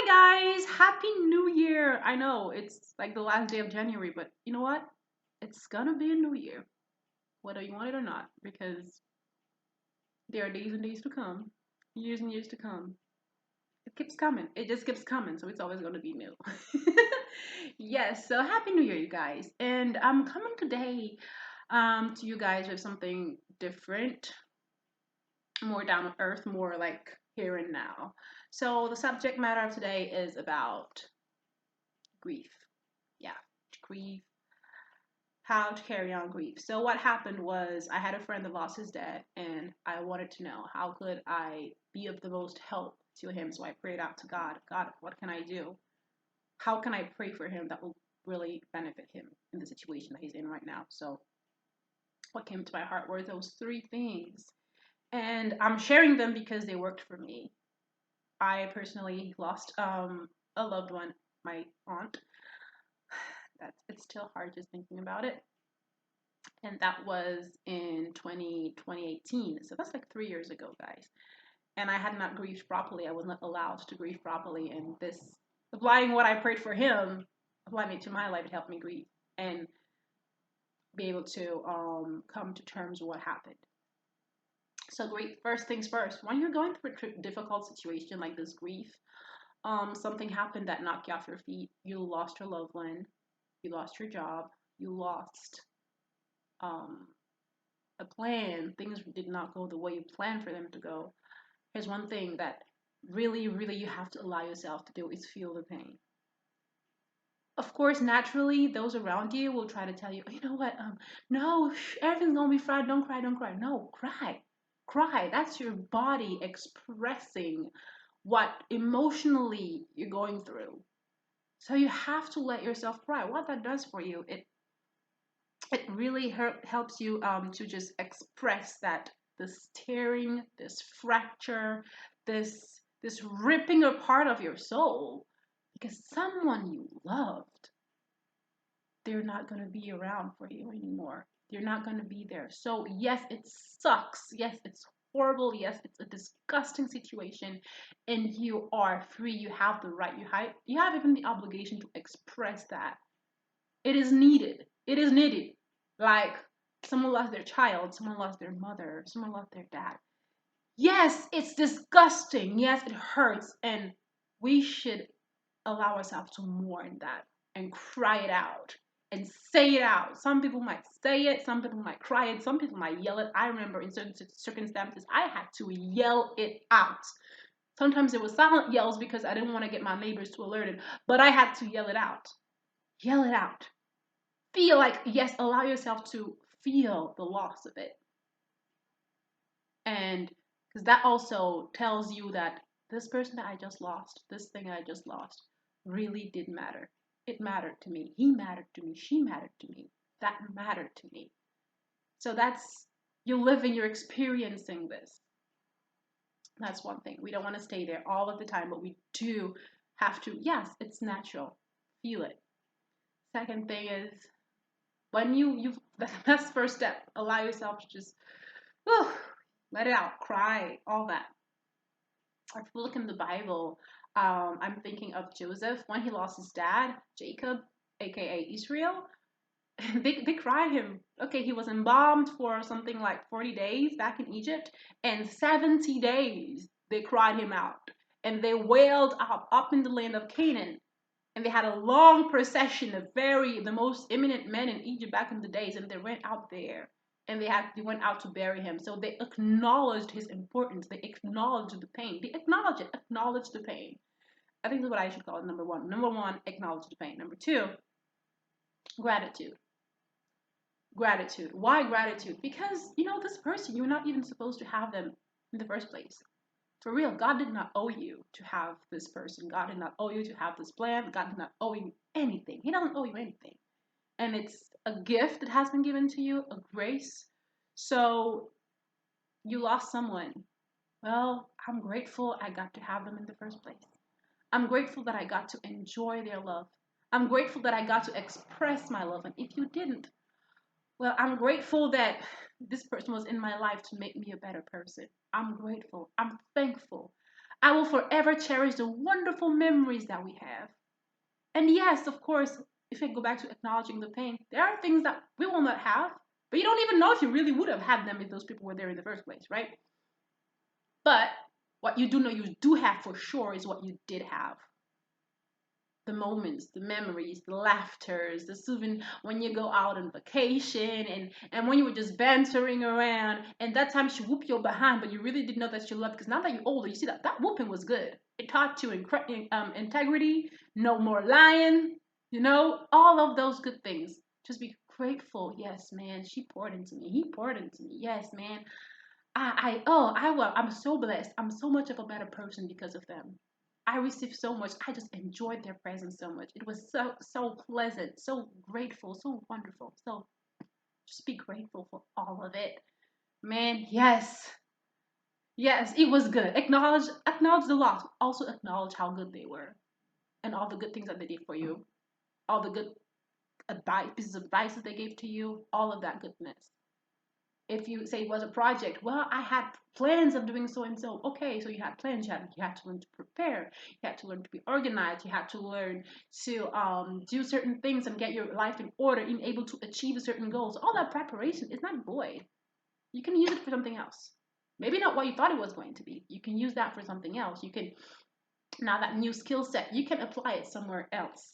Hi guys, happy new year. I know it's like the last day of January, but you know what? It's gonna be a new year, whether you want it or not, because there are days and days to come, years and years to come. It keeps coming. It just keeps coming, so it's always gonna be new. Yes, so happy new year, you guys. And I'm coming today to you guys with something different, more down to earth, more like here and now. So the subject matter of today is about grief. Yeah, grief, how to carry on grief. So what happened was I had a friend that lost his dad, and I wanted to know how could I be of the most help to him. So I prayed out to God. God, what can I do? How can I pray for him that will really benefit him in the situation that he's in right now? So what came to my heart were those three things. And I'm sharing them because they worked for me. I personally lost a loved one, my aunt. It's still hard just thinking about it. And that was in 2018. So that's like 3 years ago, guys. And I had not grieved properly. I was not allowed to grieve properly. And this, applying what I prayed for him, applying it to my life, it helped me grieve and be able to come to terms with what happened. So great. First things first. When you're going through a difficult situation like this, grief, something happened that knocked you off your feet. You lost your loved one. You lost your job. You lost um, a plan, things did not go the way you planned for them to go, here's one thing that really, really you have to allow yourself to do is feel the pain. Of course, naturally, those around you will try to tell you, "Oh, you know what, no, everything's gonna be fine. Don't cry, don't cry. No, cry. Cry. That's your body expressing what emotionally you're going through. So you have to let yourself cry. What that does for you, it really helps you to just express that this tearing, this fracture, this ripping apart of your soul because someone you loved, they're not going to be around for you anymore. They're not going to be there. So yes, it sucks. Yes, it's horrible. Yes, it's a disgusting situation, and you are free. You have the right. You have even the obligation to express that. It is needed. It is needed. Like someone lost their child, someone lost their mother, someone lost their dad. Yes, it's disgusting. Yes, it hurts. And we should allow ourselves to mourn that and cry it out and say it out. Some people might say it, some people might cry it, some people might yell it. I remember in certain circumstances, I had to yell it out. Sometimes it was silent yells because I didn't want to get my neighbors too alerted, but I had to yell it out. Yell it out. Feel like, yes, allow yourself to feel the loss of it. And because that also tells you that this person that I just lost, this thing I just lost, really did matter. It mattered to me. He mattered to me. She mattered to me. That mattered to me. So that's, you're living, you're experiencing this. That's one thing. We don't want to stay there all of the time, but we do have to, yes, it's natural. Feel it. Second thing is when you that's the first step. Allow yourself to just whew, let it out, cry, all that. If we look in the Bible, I'm thinking of Joseph when he lost his dad, Jacob, aka Israel. They cried him. Okay, he was embalmed for something like 40 days back in Egypt, and 70 days they cried him out, and they wailed up in the land of Canaan, and they had a long procession of the most eminent men in Egypt back in the days, and they went out there and they went out to bury him. So they acknowledged his importance. They acknowledged the pain. They acknowledge it. Acknowledge the pain. I think that's what I should call it. Number one. Number one, acknowledge the pain. Number two, gratitude. Gratitude. Why gratitude? Because this person, you're not even supposed to have them in the first place. For real, God did not owe you to have this person. God did not owe you to have this plan. God did not owe you anything. He doesn't owe you anything. And it's a gift that has been given to you, a grace. So you lost someone. Well, I'm grateful I got to have them in the first place. I'm grateful that I got to enjoy their love. I'm grateful that I got to express my love. And if you didn't, well, I'm grateful that this person was in my life to make me a better person. I'm grateful. I'm thankful. I will forever cherish the wonderful memories that we have. And yes, of course, if I go back to acknowledging the pain, there are things that we will not have, but you don't even know if you really would have had them if those people were there in the first place, right? But what you do know you do have for sure is what you did have. The moments, the memories, the laughters, the souvenir when you go out on vacation and when you were just bantering around and that time she whooped your behind, but you really didn't know that she loved because now that you're older, you see that that whooping was good. It taught you integrity, no more lying, all of those good things. Just be grateful. Yes, man, she poured into me. He poured into me. Yes, man. I'm so blessed. I'm so much of a better person because of them. I received so much. I just enjoyed their presence so much. It was so pleasant, so grateful, so wonderful. So just be grateful for all of it. Man, yes. Yes, it was good. Acknowledge the loss. Also acknowledge how good they were and all the good things that they did for you. All the good advice pieces of advice that they gave to you, all of that goodness. If you say it was a project, well, I had plans of doing so and so. Okay, so you had plans. You had to learn to prepare. You had to learn to be organized. You had to learn to do certain things and get your life in order, in able to achieve certain goals. All that preparation is not void. You can use it for something else. Maybe not what you thought it was going to be. You can use that for something else. You can now that new skill set. You can apply it somewhere else.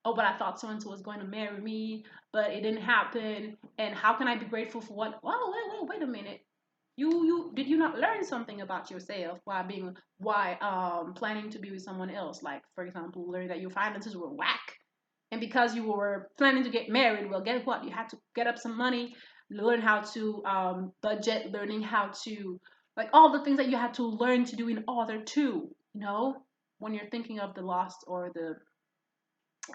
Oh, but I thought so and so was going to marry me, but it didn't happen. And how can I be grateful for what? Well, wait a minute. You did you not learn something about yourself while planning to be with someone else? Like for example, learn that your finances were whack, and because you were planning to get married, well, guess what? You had to get up some money, learn how to budget, learning how to like all the things that you had to learn to do in order to when you're thinking of the lost or the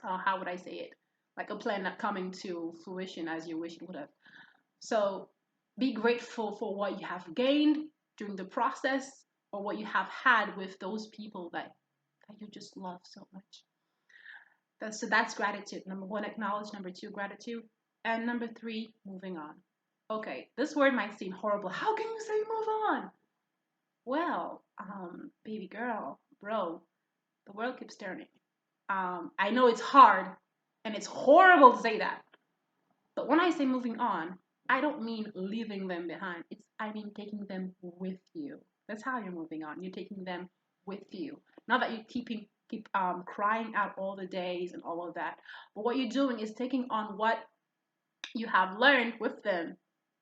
how would I say it? Like a plan not coming to fruition as you wish it would have. So be grateful for what you have gained during the process or what you have had with those people that you just love so much. That's gratitude. Number one, acknowledge. Number two, gratitude. And number three, moving on. Okay, this word might seem horrible. How can you say move on? Well, baby girl, bro, the world keeps turning. I know it's hard and it's horrible to say that. But when I say moving on, I don't mean leaving them behind. I mean taking them with you. That's how you're moving on. You're taking them with you. Not that you keep crying out all the days and all of that. But what you're doing is taking on what you have learned with them,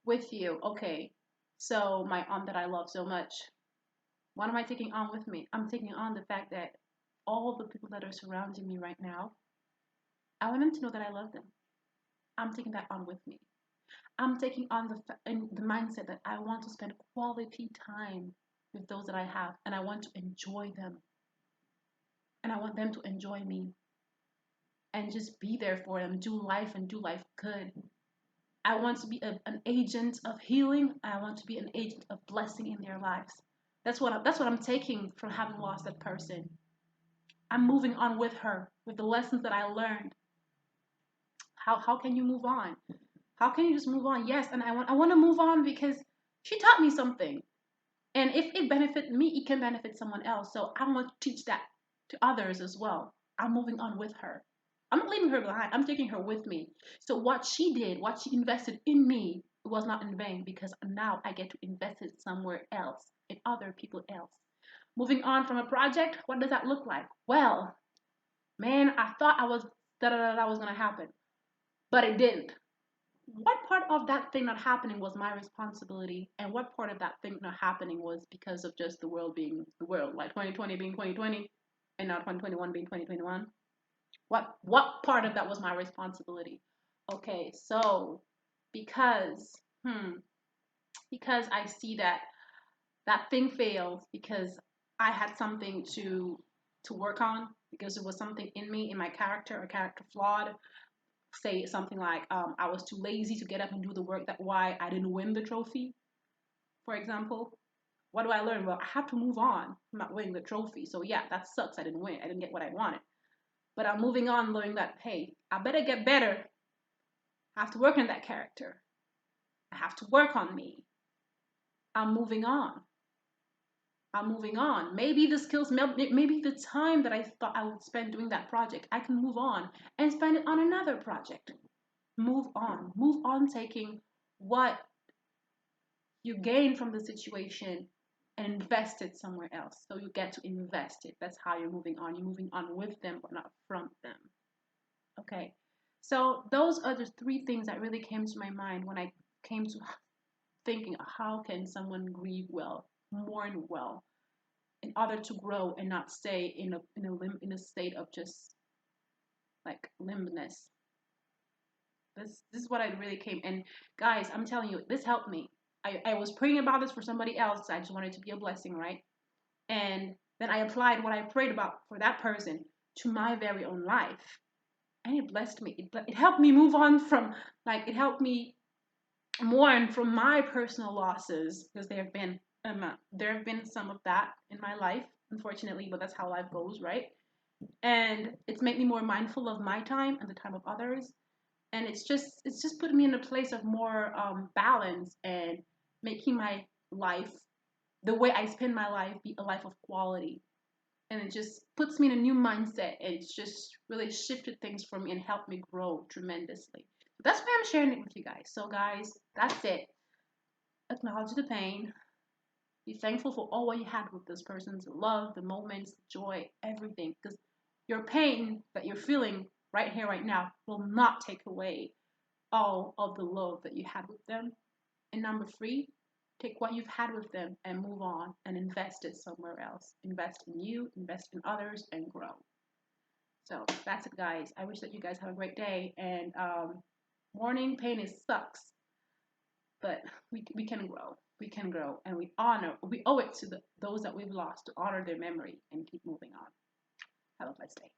with you. Okay. So my aunt that I love so much, what am I taking on with me? I'm taking on the fact that all the people that are surrounding me right now, I want them to know that I love them. I'm taking that on with me. I'm taking on the mindset that I want to spend quality time with those that I have, and I want to enjoy them, and I want them to enjoy me, and just be there for them, do life and do life good. I want to be an agent of healing. I want to be an agent of blessing in their lives. That's what I'm taking from having lost that person. I'm moving on with her, with the lessons that I learned. How can you move on? How can you just move on? Yes, and I want to move on because she taught me something. And if it benefits me, it can benefit someone else. So I want to teach that to others as well. I'm moving on with her. I'm not leaving her behind. I'm taking her with me. So what she did, what she invested in me, it was not in vain because now I get to invest it somewhere else, in other people else. Moving on from a project, what does that look like? Well, man, I thought I was that was gonna happen, but it didn't. What part of that thing not happening was my responsibility, and what part of that thing not happening was because of just the world being the world, like 2020 being 2020, and now 2021 being 2021? What part of that was my responsibility? Okay, so because because I see that that thing failed because I had something to work on because it was something in me, in my character, a character flawed. Say something like I was too lazy to get up and do the work, that why I didn't win the trophy, for example. What do I learn? Well, I have to move on. I'm not winning the trophy, so yeah, that sucks. I didn't win. I didn't get what I wanted, but I'm moving on, learning that hey, I better get better. I have to work on that character. I have to work on me. I'm moving on. I'm moving on. Maybe the skills, maybe the time that I thought I would spend doing that project, I can move on and spend it on another project. Move on, taking what you gain from the situation and invest it somewhere else. So you get to invest it. That's how you're moving on. You're moving on with them, but not from them. Okay. So those are the three things that really came to my mind when I came to thinking, how can someone grieve well, mourn well, in order to grow and not stay in a state of just like limbness. This is what I really came. And guys, I'm telling you, this helped me. I was praying about this for somebody else. I just wanted to be a blessing, right? And then I applied what I prayed about for that person to my very own life. And it blessed me. It helped me move on from, like, it helped me mourn from my personal losses, because there have been some of that in my life, unfortunately, but that's how life goes, right? And it's made me more mindful of my time and the time of others, and it's just put me in a place of more balance and making my life, the way I spend my life, be a life of quality. And it just puts me in a new mindset, and it's just really shifted things for me and helped me grow tremendously. So that's why I'm sharing it with you guys. So guys, that's it. Acknowledge the pain. Be thankful for all what you had with this person, the love, the moments, the joy, everything. Because your pain that you're feeling right here, right now, will not take away all of the love that you had with them. And number three, take what you've had with them and move on and invest it somewhere else. Invest in you, invest in others, and grow. So that's it, guys. I wish that you guys have a great day. And mourning pain is sucks, but we can grow. We can grow, and we owe it to those that we've lost to honor their memory and keep moving on. Have a blessed day.